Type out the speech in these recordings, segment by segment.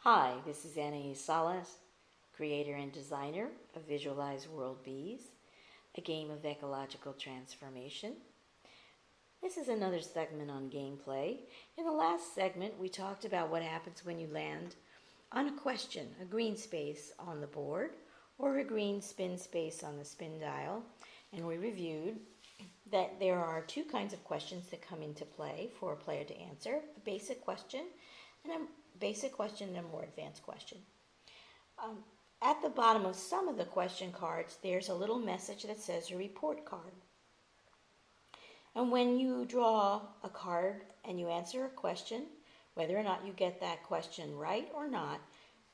Hi, this is Anaiis Salles, creator and designer of Visualize World Bees, a game of ecological transformation. This is another segment on gameplay. In the last segment, we talked about what happens when you land on a question, a green space on the board, or a green spin space on the spin dial, and we reviewed that there are two kinds of questions that come into play for a player to answer: a basic question and a more advanced question. At the bottom of some of the question cards, there's a little message that says a report card. And when you draw a card and you answer a question, whether or not you get that question right or not,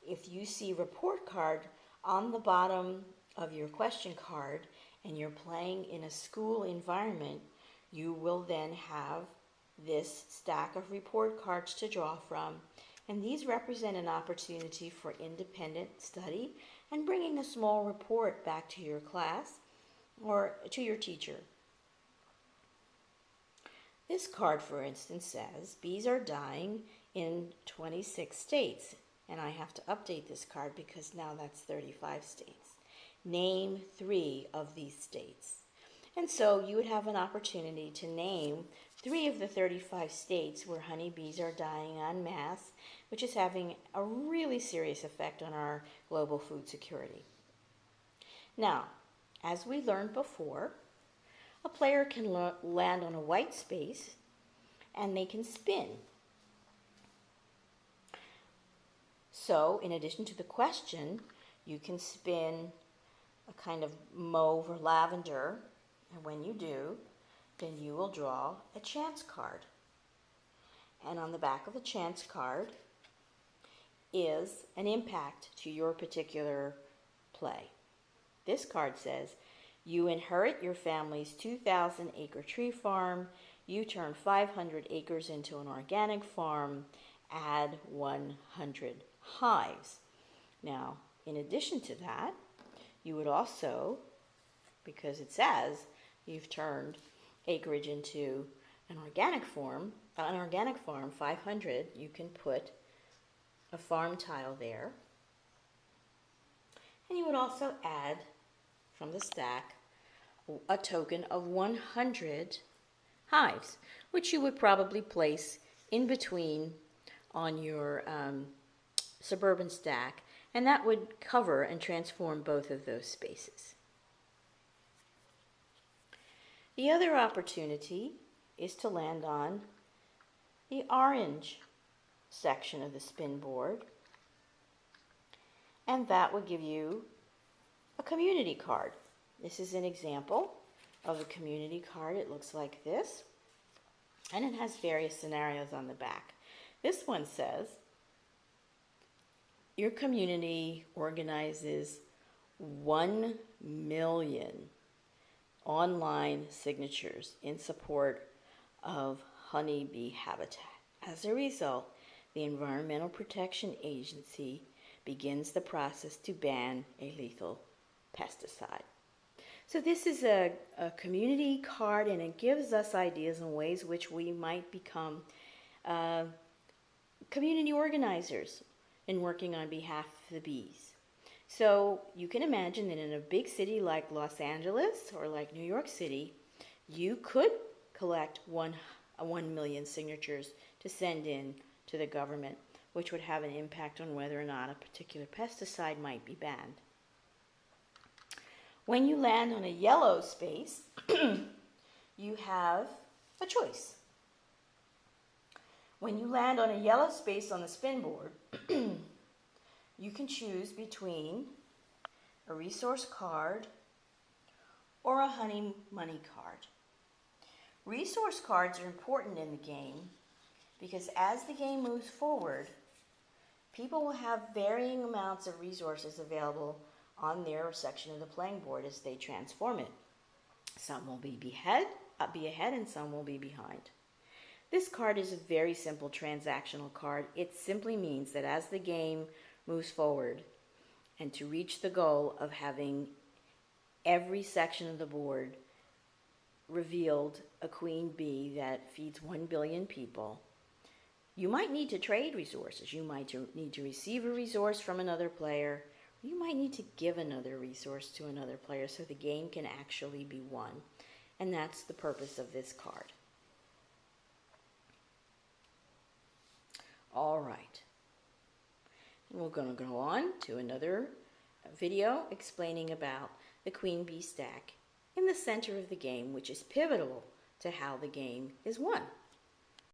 if you see report card on the bottom of your question card and you're playing in a school environment, you will then have this stack of report cards to draw from, and these represent an opportunity for independent study and bringing a small report back to your class or to your teacher. This card, for instance, says bees are dying in 26 states, and I have to update this card because now that's 35 states. Name 3 of these states. And so you would have an opportunity to name 3 of the 35 states where honeybees are dying en masse, which is having a really serious effect on our global food security. Now, as we learned before, a player can land on a white space and they can spin. So, in addition to the question, you can spin a kind of mauve or lavender, and when you do, then you will draw a chance card. And on the back of the chance card is an impact to your particular play. This card says, you inherit your family's 2,000-acre tree farm, you turn 500 acres into an organic farm, add 100 hives. Now, in addition to that, you would also, because it says you've turned acreage into an organic farm, 500, you can put a farm tile there. And you would also add from the stack a token of 100 hives, which you would probably place in between on your suburban stack, and that would cover and transform both of those spaces. The other opportunity is to land on the orange section of the spin board, and that would give you a community card. This is an example of a community card. It looks like this, and it has various scenarios on the back. This one says, your community organizes 1 million online signatures in support of honeybee habitat. As a result, the Environmental Protection Agency begins the process to ban a lethal pesticide. So this is a community card, and it gives us ideas and ways which we might become community organizers in working on behalf of the bees. So you can imagine that in a big city like Los Angeles or like New York City, you could collect 1 million signatures to send in to the government, which would have an impact on whether or not a particular pesticide might be banned. When you land on a yellow space, you have a choice. When you land on a yellow space on the spin board, you can choose between a resource card or a honey money card. Resource cards are important in the game because as the game moves forward, people will have varying amounts of resources available on their section of the playing board as they transform it. Some will be ahead and some will be behind. This card is a very simple transactional card. It simply means that as the game moves forward, and to reach the goal of having every section of the board revealed a queen bee that feeds 1 billion people, You might need to trade resources. You might need to receive a resource from another player. You might need to give another resource to another player so the game can actually be won. And that's the purpose of this card. All right. And we're going to go on to another video explaining about the queen bee stack in the center of the game, which is pivotal to how the game is won.